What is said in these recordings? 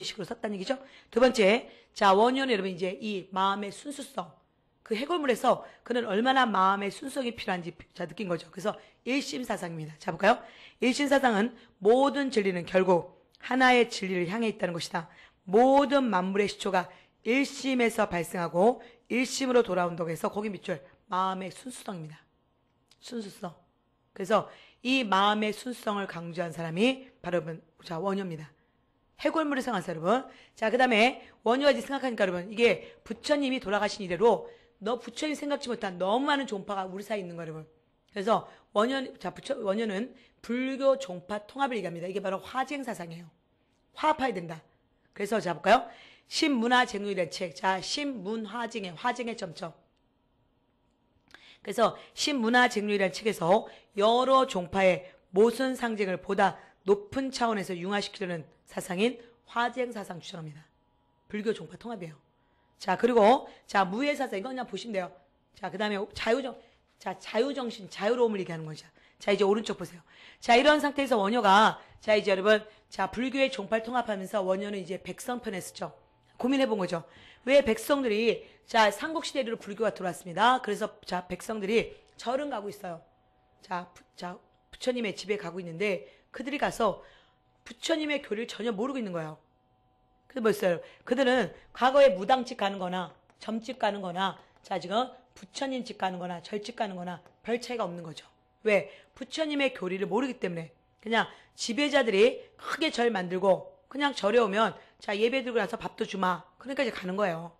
식으로 썼다는 얘기죠. 두 번째, 자, 원효는 여러분 이제 이 마음의 순수성, 그 해골물에서 그는 얼마나 마음의 순수성이 필요한지 자 느낀 거죠. 그래서 일심사상입니다. 자, 볼까요? 일심사상은 모든 진리는 결국 하나의 진리를 향해 있다는 것이다. 모든 만물의 시초가 일심에서 발생하고 일심으로 돌아온다고 해서 거기 밑줄 마음의 순수성입니다. 순수성. 그래서 이 마음의 순수성을 강조한 사람이 바로 자, 원효입니다. 해골물을 생각하세요, 여러분. 자, 그 다음에 원효가 생각하니까 여러분, 이게 부처님이 돌아가신 이래로 너 부처님 생각지 못한 너무 많은 종파가 우리 사이에 있는 거예요, 여러분. 그래서 원효는 불교 종파 통합을 얘기합니다. 이게 바로 화쟁사상이에요. 화합해야 된다. 그래서 자, 볼까요? 신문화쟁유이라는 책. 자, 신문화쟁의, 화쟁의 점점. 그래서 신문화쟁유이라는 책에서 여러 종파의 모순 상징을 보다 높은 차원에서 융화시키려는 사상인 화쟁사상 주장합니다. 불교 종파 통합이에요. 자, 그리고 자, 무해사상 이건 그냥 보시면 돼요. 자, 그 다음에 자유정신, 자유로움을 얘기하는 거죠. 자, 이제 오른쪽 보세요. 자, 이런 상태에서 원효가 자, 이제 여러분 자, 불교의 종파를 통합하면서 원효는 이제 백성편에 쓰죠. 고민해 본 거죠. 왜 백성들이 자, 삼국시대로 불교가 들어왔습니다. 그래서 자, 백성들이 절은 가고 있어요. 자, 부처님의 집에 가고 있는데 그들이 가서 부처님의 교리를 전혀 모르고 있는 거예요. 그래서 뭐였어요? 그들은 과거에 무당집 가는 거나 점집 가는 거나 자, 지금 부처님 집 가는 거나 절집 가는 거나 별 차이가 없는 거죠. 왜? 부처님의 교리를 모르기 때문에 그냥 지배자들이 크게 절 만들고 그냥 절에 오면 자, 예배 들고 나서 밥도 주마. 그러니까 이제 가는 거예요.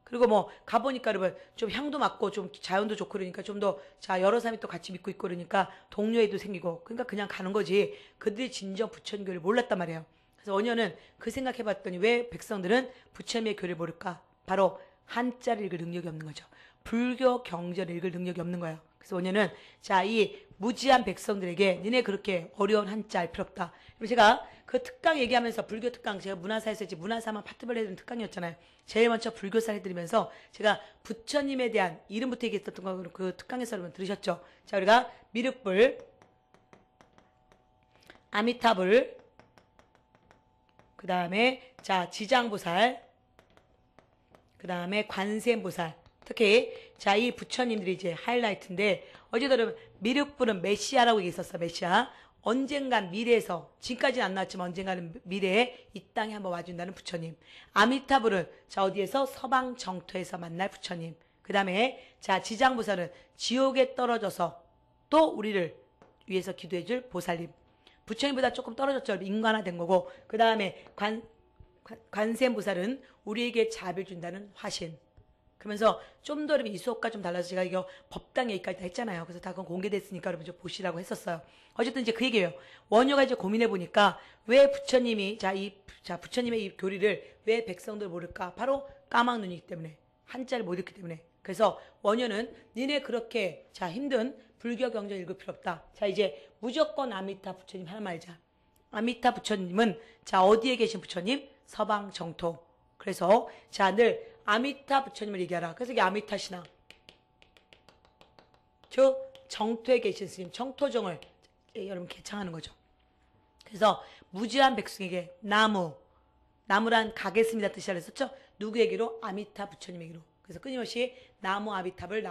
그리고 뭐 가보니까 여러분 좀 향도 맡고 좀 자연도 좋고 그러니까 좀 더 자, 여러 사람이 또 같이 믿고 있고 그러니까 동료애도 생기고 그러니까 그냥 가는 거지. 그들이 진정 부처님 교리를 몰랐단 말이에요. 그래서 원효는 그 생각해봤더니 왜 백성들은 부처님의 교리를 모를까? 바로 한자를 읽을 능력이 없는 거죠. 불교 경전을 읽을 능력이 없는 거예요. 그래서 원효는 자, 이 무지한 백성들에게 니네 그렇게 어려운 한자 알 필요 없다. 그리고 제가 그 특강 얘기하면서 불교 특강 제가 문화사에서 이제 문화사만 파트별로 해드린 특강이었잖아요. 제일 먼저 불교사 해드리면서 제가 부처님에 대한 이름부터 얘기했었던 거 그 특강에서 여러분 들으셨죠? 자, 우리가 미륵불, 아미타불, 그 다음에 자, 지장보살, 그 다음에 관세음보살. 특히 자, 이 부처님들이 이제 하이라이트인데 어제도 여러분 미륵불은 메시아라고 얘기했었어. 메시아. 언젠간 미래에서 지금까지는 안 나왔지만 언젠가는 미래에 이 땅에 한번 와준다는 부처님. 아미타불은 자, 어디에서 서방 정토에서 만날 부처님. 그 다음에 자, 지장보살은 지옥에 떨어져서 또 우리를 위해서 기도해줄 보살님. 부처님보다 조금 떨어졌죠. 인간화된 거고. 그 다음에 관세음보살은 우리에게 자비를 준다는 화신. 그러면서 좀 더 여러분 이 수업과 좀 달라서 제가 이거 법당 얘기까지 다 했잖아요. 그래서 다 그건 공개됐으니까 여러분 좀 보시라고 했었어요. 어쨌든 이제 그 얘기예요. 원효가 이제 고민해 보니까 왜 부처님이 부처님의 이 교리를 왜 백성들 모를까? 바로 까막눈이기 때문에 한자를 못 읽기 때문에. 그래서 원효는 니네 그렇게 자, 힘든 불교 경전 읽을 필요 없다. 자, 이제 무조건 아미타 부처님 하나만 알자. 아미타 부처님은 자, 어디에 계신 부처님? 서방 정토. 그래서 자, 늘 아미타 부처님을 얘기하라. 그래서 이게 아미타 신앙. 즉 정토에 계신 스님, 정토정을 여러분 개창하는 거죠. 그래서 무지한 백성에게 나무란 가겠습니다 뜻이 알았었죠? 누구에게로? 아미타 부처님에게로. 그래서 끊임없이 나무 아미탑을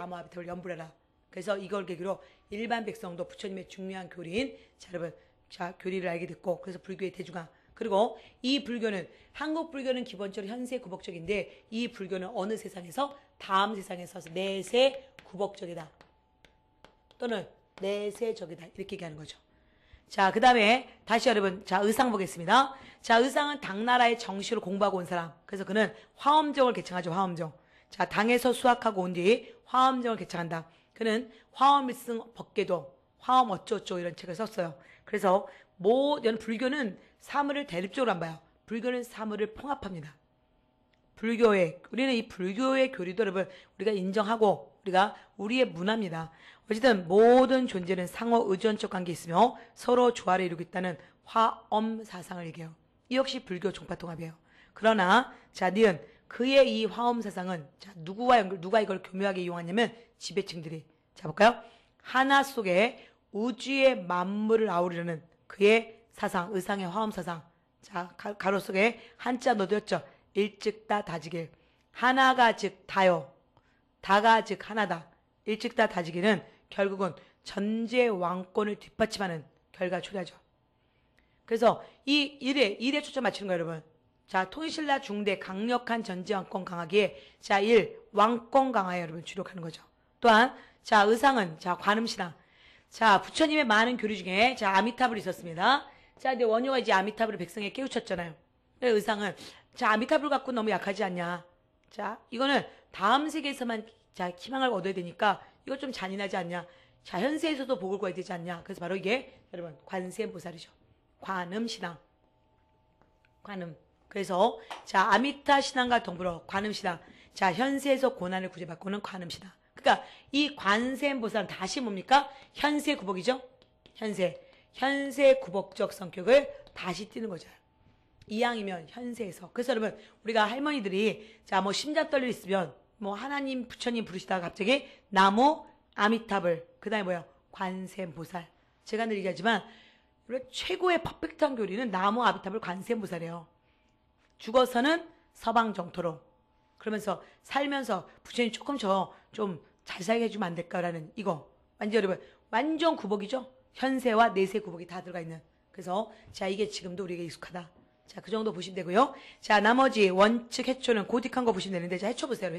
연불해라. 그래서 이걸 계기로 일반 백성도 부처님의 중요한 교리인 자, 여러분 자, 교리를 알게 됐고 그래서 불교의 대중화. 그리고 이 불교는 한국 불교는 기본적으로 현세 구복적인데 이 불교는 어느 세상에서 다음 세상에서 내세 구복적이다 또는 내세적이다 이렇게 얘기하는 거죠. 자, 그 다음에 다시 여러분 자, 의상 보겠습니다. 자, 의상은 당나라의 정시로 공부하고 온 사람. 그래서 그는 화엄정을 개창하죠. 화엄정. 자, 당에서 수학하고 온 뒤 화엄정을 개창한다. 그는 화엄일승 법계도 화엄 어쩌고저쩌고 이런 책을 썼어요. 그래서 불교는 사물을 대립적으로 안 봐요. 불교는 사물을 통합합니다. 우리는 이 불교의 교리도 여러분 우리가 인정하고 우리가 우리의 문화입니다. 어쨌든 모든 존재는 상호 의존적 관계에 있으며 서로 조화를 이루고 있다는 화엄 사상을 얘기해요. 이 역시 불교 종파 통합이에요. 그러나 자, 니은 그의 이 화엄 사상은 자, 누가 이걸 교묘하게 이용하냐면 지배층들이. 자, 볼까요? 하나 속에 우주의 만물을 아우르려는 그의 사상, 의상의 화엄 사상. 자, 가로 속에 한자 넣어뒀죠. 일즉다 다지길. 하나가 즉 다요. 다가 즉 하나다. 일즉다 다지기는 결국은 전제 왕권을 뒷받침하는 결과 초래하죠. 그래서 이 일에 초점 맞추는 거예요, 여러분. 자, 통일신라 중대 강력한 전제 왕권 강하기에 자, 1. 왕권 강화에 여러분 주력하는 거죠. 또한 자, 의상은 자, 관음신앙. 자, 부처님의 많은 교리 중에 자, 아미타불이 있었습니다. 자, 근데 원효가 이제 아미타불을 백성에 깨우쳤잖아요. 그래서 의상은 자, 아미타불 갖고 너무 약하지 않냐. 자, 이거는 다음 세계에서만 자, 희망을 얻어야 되니까 이거 좀 잔인하지 않냐. 자, 현세에서도 복을 구해야 되지 않냐. 그래서 바로 이게 여러분 관세음보살이죠. 관음신앙. 관음. 그래서 자, 아미타 신앙과 더불어 관음신앙. 자, 현세에서 고난을 구제받고는 관음신앙. 그러니까 이 관세음보살은 다시 뭡니까? 현세 구복이죠. 현세 구복적 성격을 다시 띠는 거죠. 이왕이면 현세에서. 그래서 여러분 우리가 할머니들이 자, 뭐 심장 떨릴 있으면 뭐 하나님 부처님 부르시다가 갑자기 나무 아미타불 그다음에 뭐예요? 관세음보살. 제가 늘 얘기하지만 최고의 퍼펙트한 교리는 나무 아미타불 관세음보살이에요. 죽어서는 서방 정토로. 그러면서 살면서 부처님 조금 좀 잘 살게 해주면 안 될까라는 이거. 완전 여러분 완전 구복이죠. 현세와 내세 구복이 다 들어가 있는. 그래서 자, 이게 지금도 우리에게 익숙하다. 자, 그 정도 보시면 되고요. 자, 나머지 원칙 해초는 고딕한 거 보시면 되는데 자, 해초 보세요.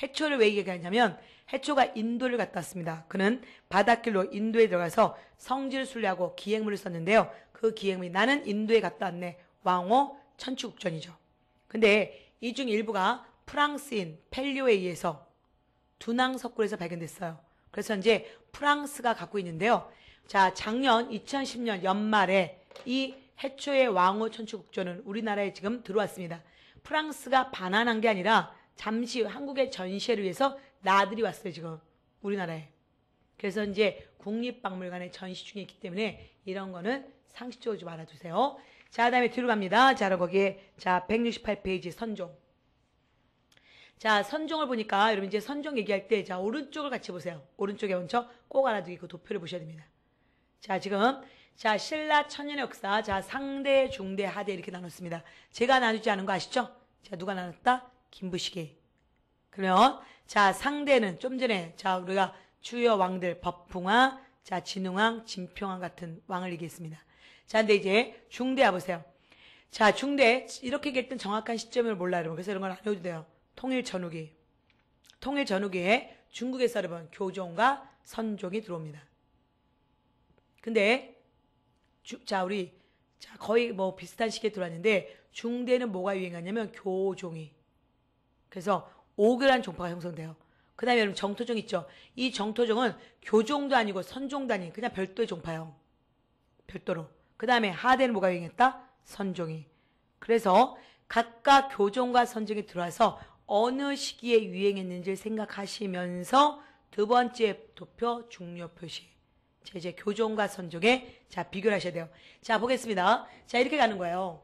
해초를 왜 얘기하냐면 해초가 인도를 갔다 왔습니다. 그는 바닷길로 인도에 들어가서 성지를 순례하고 기행문을 썼는데요. 그 기행문이 나는 인도에 갔다 왔네. 왕호 천추국전이죠. 근데 이 중 일부가 프랑스인 펠리오에 의해서 두낭석굴에서 발견됐어요. 그래서 이제 프랑스가 갖고 있는데요. 자, 작년 2010년 연말에 이 해초의 왕호 천추국전은 우리나라에 지금 들어왔습니다. 프랑스가 반환한 게 아니라 잠시 한국의 전시회를 위해서 나들이 왔어요, 지금 우리나라에. 그래서 이제 국립박물관에 전시 중에 있기 때문에 이런 거는 상식적으로 좀 알아두세요. 자, 그 다음에 뒤로 갑니다. 자, 거기에 자, 168페이지 선종. 자, 선종을 보니까 여러분 이제 선종 얘기할 때 자, 오른쪽을 같이 보세요. 오른쪽에 먼저 꼭 알아두기 그 도표를 보셔야 됩니다. 자, 지금 자, 신라 천년의 역사 자, 상대, 중대, 하대 이렇게 나눴습니다. 제가 나누지 않은 거 아시죠? 자, 누가 나눴다? 김부식이. 그러면 자, 상대는 좀 전에 자, 우리가 주요 왕들 법풍왕, 자, 진흥왕, 진평왕 같은 왕을 얘기했습니다. 자, 근데 이제 중대 와보세요. 자, 중대 이렇게 얘기했던 정확한 시점을 몰라요, 여러분. 그래서 이런 건 안 해도 돼요. 통일 전후기에 중국에서 여러분 교종과 선종이 들어옵니다. 근데 자, 우리 자, 거의 뭐 비슷한 시기에 들어왔는데 중대는 뭐가 유행하냐면 교종이. 그래서 오교란 종파가 형성돼요. 그 다음에 여러분 정토종 있죠. 이 정토종은 교종도 아니고 선종도 아닌 그냥 별도의 종파요. 별도로. 그 다음에 하대는 뭐가 유행했다? 선종이. 그래서 각각 교종과 선종이 들어와서 어느 시기에 유행했는지를 생각하시면서 두 번째 도표 중요 표시. 자, 이제 교종과 선종에 자, 비교를 하셔야 돼요. 자, 보겠습니다. 자, 이렇게 가는 거예요.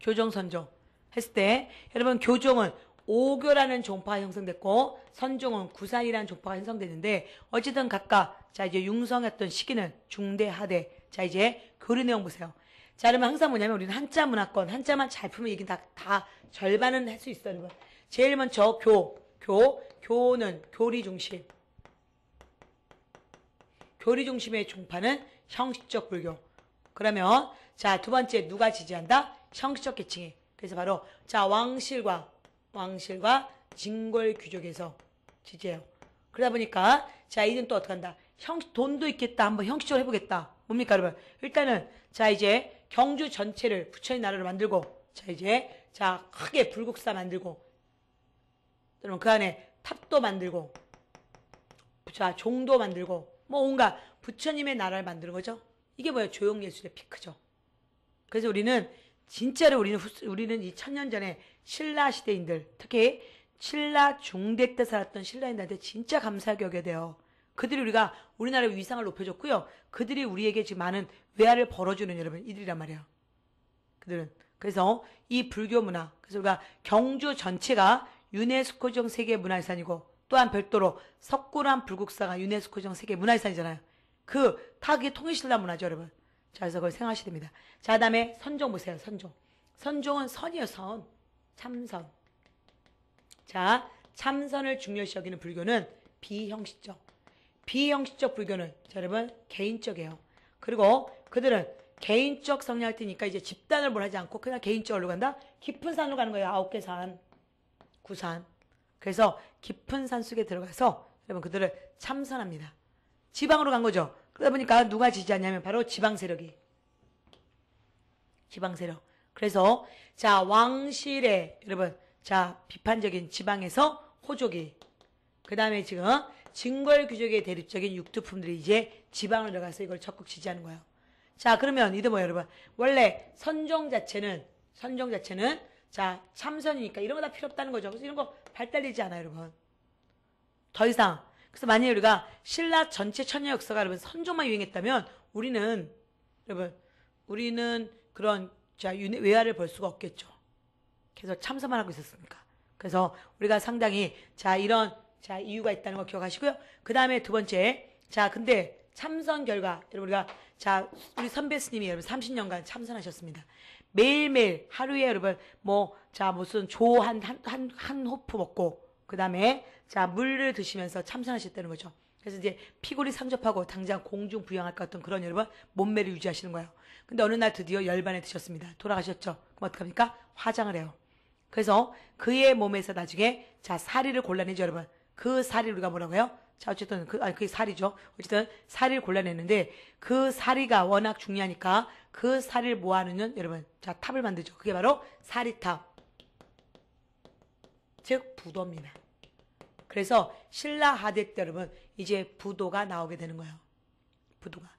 교종, 선종 했을 때 여러분 교종은 오교라는 종파가 형성됐고 선종은 구산이라는 종파가 형성됐는데 어쨌든 각각 자, 이제 융성했던 시기는 중대, 하대. 자, 이제 교리 내용 보세요. 자, 그러면 항상 뭐냐면 우리는 한자 문화권, 한자만 잘 풀면 이게 다 절반은 할 수 있어요, 여러분. 제일 먼저 교는 교리 중심. 교리 중심의 종파는 형식적 불교. 그러면 자, 두 번째 누가 지지한다? 형식적 계층이. 그래서 바로 자, 왕실과 진골 귀족에서 지지해요. 그러다 보니까 자, 이젠 또 어떻게 한다? 돈도 있겠다. 한번 형식적으로 해보겠다. 뭡니까, 여러분? 일단은 자, 이제 경주 전체를 부처의 나라로 만들고 자, 이제 자, 크게 불국사 만들고 여러분 그 안에 탑도 만들고 자, 종도 만들고 뭐 온갖 부처님의 나라를 만드는 거죠. 이게 뭐예요? 조형예술의 피크죠. 그래서 우리는 진짜로 우리는 이 1000년 전에 신라 시대인들, 특히 신라 중대 때 살았던 신라인들한테 진짜 감사하게 여겨야 돼요. 그들이 우리나라의 위상을 높여줬고요. 그들이 우리에게 지금 많은 외화를 벌어주는 여러분 이들이란 말이에요. 그들은. 그래서 이 불교 문화, 그래서 우리가 경주 전체가 유네스코적 세계문화유산이고 또한 별도로 석굴암 불국사가 유네스코 지정 세계 문화유산이잖아요. 그 타기 통일신라 문화죠, 여러분. 자, 그래서 그걸 생각하셔야 됩니다. 자, 그다음에 선종 보세요. 선종. 선종은 선이요, 선. 참선. 자, 참선을 중요시 여기는 불교는 비형식적. 비형식적 불교는 자, 여러분 개인적이에요. 그리고 그들은 개인적 성향을 띠니까 이제 집단을 뭘 하지 않고 그냥 개인적으로 간다. 깊은 산으로 가는 거예요. 9개 산, 9산. 그래서 깊은 산 속에 들어가서 여러분 그들을 참선합니다. 지방으로 간 거죠. 그러다 보니까 누가 지지하냐면 바로 지방 세력이. 지방 세력. 그래서 자, 왕실의 여러분 자, 비판적인 지방에서 호족이, 그 다음에 지금 진궐귀족의 대립적인 육두품들이 이제 지방을 들어가서 이걸 적극 지지하는 거예요. 자, 그러면 이들 뭐예요, 여러분? 원래 선종 자체는 자, 참선이니까 이런 거 다 필요 없다는 거죠. 그래서 이런 거 발달되지 않아요, 여러분. 더 이상. 그래서 만약에 우리가 신라 전체 천년 역사가 여러분 선종만 유행했다면 우리는 그런 자, 외화를 볼 수가 없겠죠. 그래서 참선만 하고 있었으니까. 그래서 우리가 상당히 자, 이런 자, 이유가 있다는 거 기억하시고요. 그 다음에 두 번째. 자, 근데 참선 결과 여러분 우리가 자, 우리 선배 스님이 여러분 30년간 참선하셨습니다. 매일매일 하루에 여러분 자, 무슨 조 한 호프 먹고 그 다음에 자, 물을 드시면서 참선하셨다는 거죠. 그래서 이제 피골이 상접하고 당장 공중 부양할 것 같은 그런 여러분 몸매를 유지하시는 거예요. 근데 어느 날 드디어 열반에 드셨습니다. 돌아가셨죠. 그럼 어떡합니까? 화장을 해요. 그래서 그의 몸에서 나중에 자, 사리를 골라내죠, 여러분. 그 사리를 우리가 뭐라고 해요? 자, 어쨌든 그게 사리죠. 어쨌든 사리를 골라내는데 그 사리가 워낙 중요하니까 그 사리를 모아놓는 여러분 자, 탑을 만들죠. 그게 바로 사리탑. 즉 부도입니다. 그래서 신라 하대 때 여러분 이제 부도가 나오게 되는 거예요. 부도가.